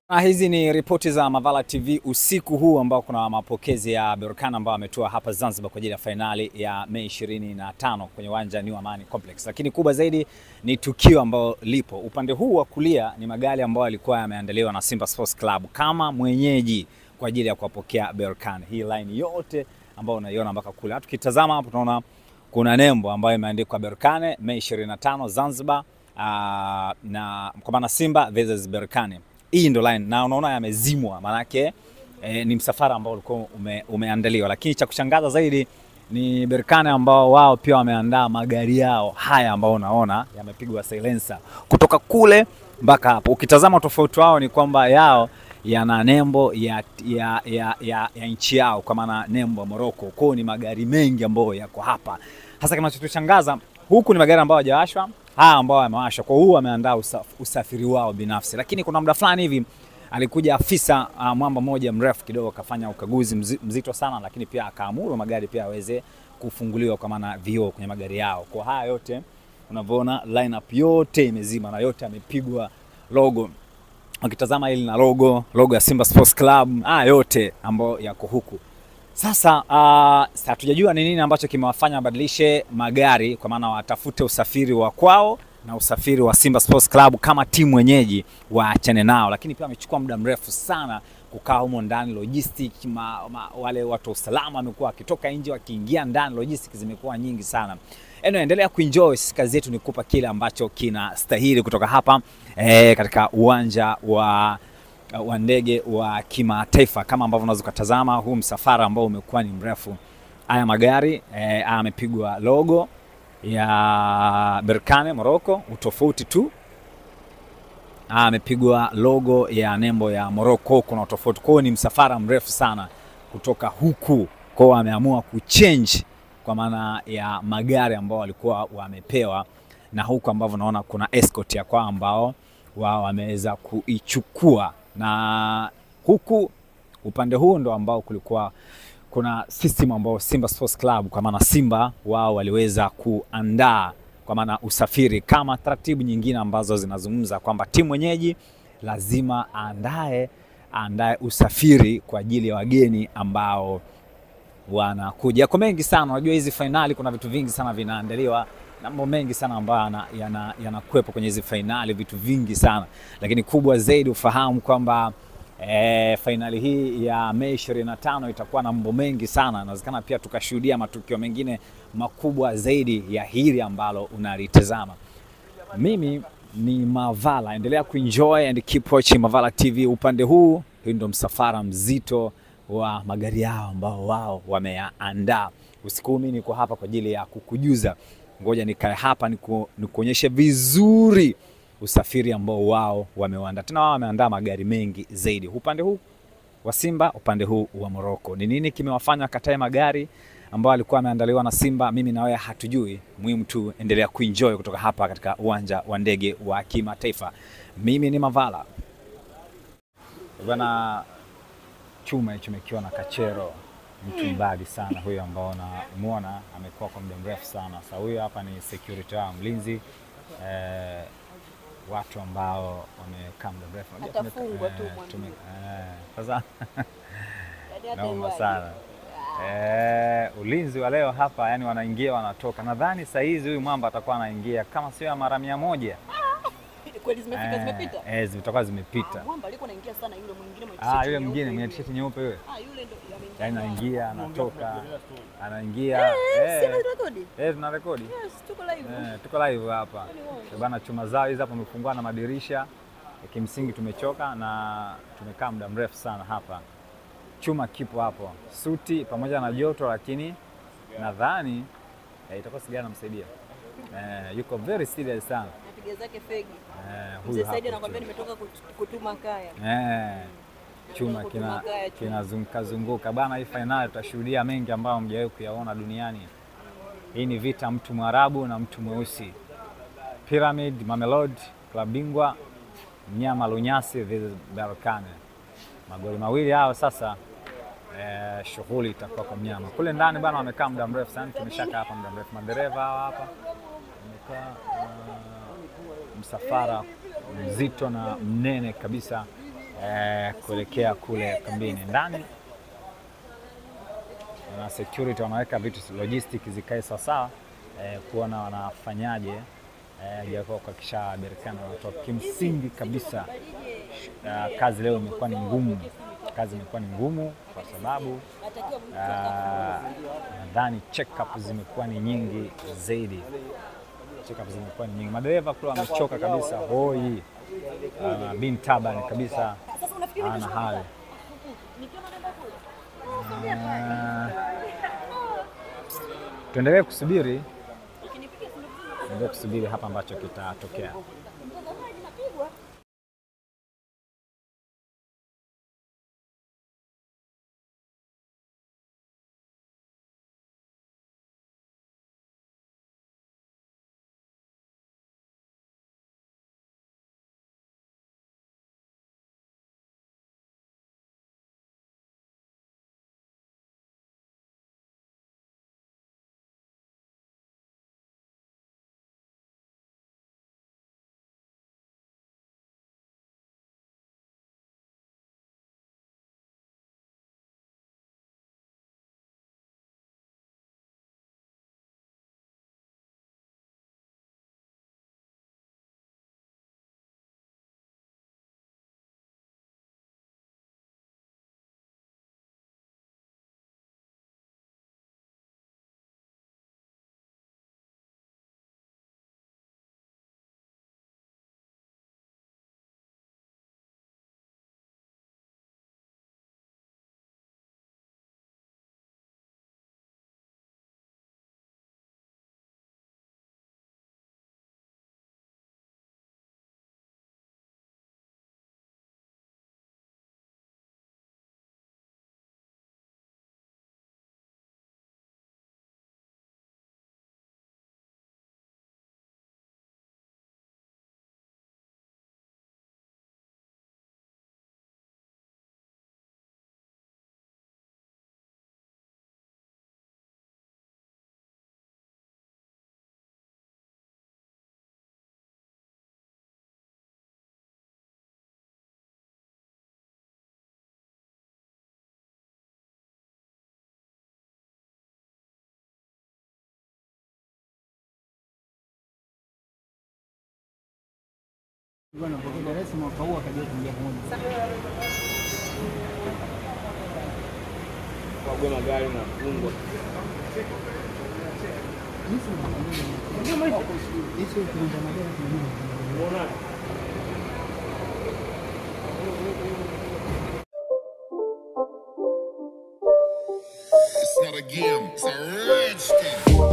Hizi ni ripoti za Mavala TV usiku huu ambao kuna mapokezi ya Berkane ambao ametua hapa Zanzibar kwa ajili ya finali ya Mei 25 kwenye uwanja New Amani Complex. Lakini kubwa zaidi ni tukio ambao lipo. Upande huu wa kulia ni magari ambayo yalikuwa yameandaliwa na Simba Sports Club kama mwenyeji kwa ajili ya kuwapokea Berkane. Hii line yote ambayo unaiona mpaka kule. Tukitazama hapo tunaona kuna nembo ambayo imeandikwa Berkane Mei 25 Zanzibar, na kwa maana Simba versus Berkane. Hii ndo line na unaona yamezimwa, maana yake ni msafara ambao ulikuwa umeandaliwa. Lakini cha kushangaza zaidi ni Berkane ambao wao pia wameandaa magari yao haya ambao unaona yamepigwa silencer kutoka kule mpaka hapo. Ukitazama tofauti wao ni kwamba yao yana nembo ya nchi yao, kwa maana nembo ya Morocco. Kwa ni magari mengi ambayo yako hapa. Hasa kinachotushangaza huku ni magari ambayo hajawashwa, ambao wamewasha. Kwa hiyo wameandaa usafiri wao binafsi. Lakini kuna muda fulani hivi alikuja afisa mwamba mmoja mrefu kidogo akafanya ukaguzi mzito sana, lakini pia akaamuru magari pia yaweze kufunguliwa kwa maana vioo kwenye magari yao. Kwa haya yote unavyoona lineup yote imezima na yote amepigwa logo. Ukitazama hili na logo ya Simba Sports Club, yote ambao yako huku. Sasa hatujajua ni nini ambacho kimewafanya wabadilishe magari, kwa maana watafute usafiri wa kwao na usafiri wa Simba Sports Club kama timu wenyeji waachane nao. Lakini pia wamechukua muda mrefu sana kukaa humo ndani, logistics wale watu wa usalama wamekuwa wakitoka nje wakiingia ndani, logistics zimekuwa nyingi sana. Endelea kuenjoy, kazi yetu ni kukupa kile ambacho kinastahili kutoka hapa katika uwanja wa ndege wa kimataifa. Kama ambavyo unaweza kutazama huu msafara ambao umekuwa ni mrefu. Haya magari amepigwa logo ya Berkane Morocco, utofauti tu amepigwa logo ya nembo ya Morocco, kuna utofauti. Kwa ni msafara mrefu sana kutoka huku, kwa ameamua kuchange kwa maana ya magari ambao walikuwa wamepewa, na huku ambavyo unaona kuna escort ya kwa ambao wao wameweza kuichukua. Na huku upande huu ndo ambao kulikuwa kuna system ambao Simba Sports Club, kwa maana Simba wao waliweza kuandaa kwa maana usafiri kama taratibu nyingine ambazo zinazungumza kwamba timu mwenyeji lazima aandae usafiri kwa ajili ya wageni ambao wanakuja. Kwa mengi sana, unajua hizi finali kuna vitu vingi sana vinaandaliwa, mambo mengi sana ambayo yanakuepo kwenye hizi finali, vitu vingi sana. Lakini kubwa zaidi ufahamu kwamba finali hii ya Mei 25 itakuwa na mambo mengi sana. Inawezekana pia tukashuhudia matukio mengine makubwa zaidi ya hili ambalo unalitazama. Mimi ni Mavala, endelea kuenjoy and keep watching Mavala TV. Upande huu ndio msafara mzito wa magari yao ambao wao wameandaa. Usiku mimi niko hapa kwa ajili ya kukujuza. Ngoja nikae hapa nikuonyeshe vizuri usafiri ambao wao wameandaa. Tena wao wameandaa magari mengi zaidi. Upande huu wa Simba, upande huu wa Morocco. Ni nini kimewafanya katae magari ambao alikuwa ameandaliwa na Simba? Mimi na wewe hatujui. Muhimu tu endelea kuenjoy kutoka hapa katika uwanja wa ndege wa kimataifa. Mimi ni Mavala. Bwana, chuma hicho kimekiwa na kachero, mtu mbali sana huyo ambao unamuona amekuwa kwa muda mrefu sana. Sasa huyo hapa ni security wa mlinzi, watu ambao wamekaa muda mrefu. Atafungwa tu mwanzo. Sasa naomba sana. Ulinzi wa leo hapa, yani wanaingia wanatoka. Nadhani saa hizi huyu mwamba atakuwa anaingia kama sio mara 100. Kweli zimepita? Zitakuwa zimepita. Mwamba alikuwa anaingia sana, yule mwingine mwenye t-shirt. Yule mwingine mwenye t-shirt nyeupe yule. Yule ndo yani anaingia anatoka, anaingia. Tuna rekodi. Yes, tuko live. Tuko live hapa. Bwana, chuma zao hizi hapa wamefungua na madirisha. Kimsingi tumechoka na tumekaa muda mrefu sana hapa. Chuma kipo hapo. Suti pamoja na joto, lakini nadhani itakuwa sigara namsaidia. Yuko very serious sana. Napiga zake fegi. Huyu Saidi anakuambia nimetoka kutuma kaya. Chuma kinazunguka bana. Hii finali tutashuhudia mengi ambayo hamjawahi kuyaona duniani. Hii ni vita mtu Mwarabu na mtu mweusi. Pyramid Mamelodi klabu bingwa, Mnyama Lunyasi vs Berkane. Magoli mawili hao sasa. Shughuli itakuwa kwa Mnyama. Kule ndani bana wamekaa muda mrefu sana, tumeshaka hapa muda mrefu. Madereva hapa wamekaa msafara mzito na mnene kabisa kuelekea kule kambini. Ndani na security wanaweka vitu logistics zikae sawa kuona wanafanyaje japo kuhakikisha Berkane wanatoka. Kimsingi kabisa kazi leo imekuwa ni ngumu. Kazi imekuwa ni ngumu kwa sababu nadhani check-up zimekuwa ni nyingi zaidi. Check-up zimekuwa ni nyingi. Madereva kule wamechoka kabisa, hoi. Bin taban kabisa ana hali. Tuendelee kusubiri hapa ambacho kitatokea. Bwana kwa Dar es Salaam mwaka huu akaja kuingia pamoja. Kwa goma gari na fungwa. It's not a game, it's a rich thing.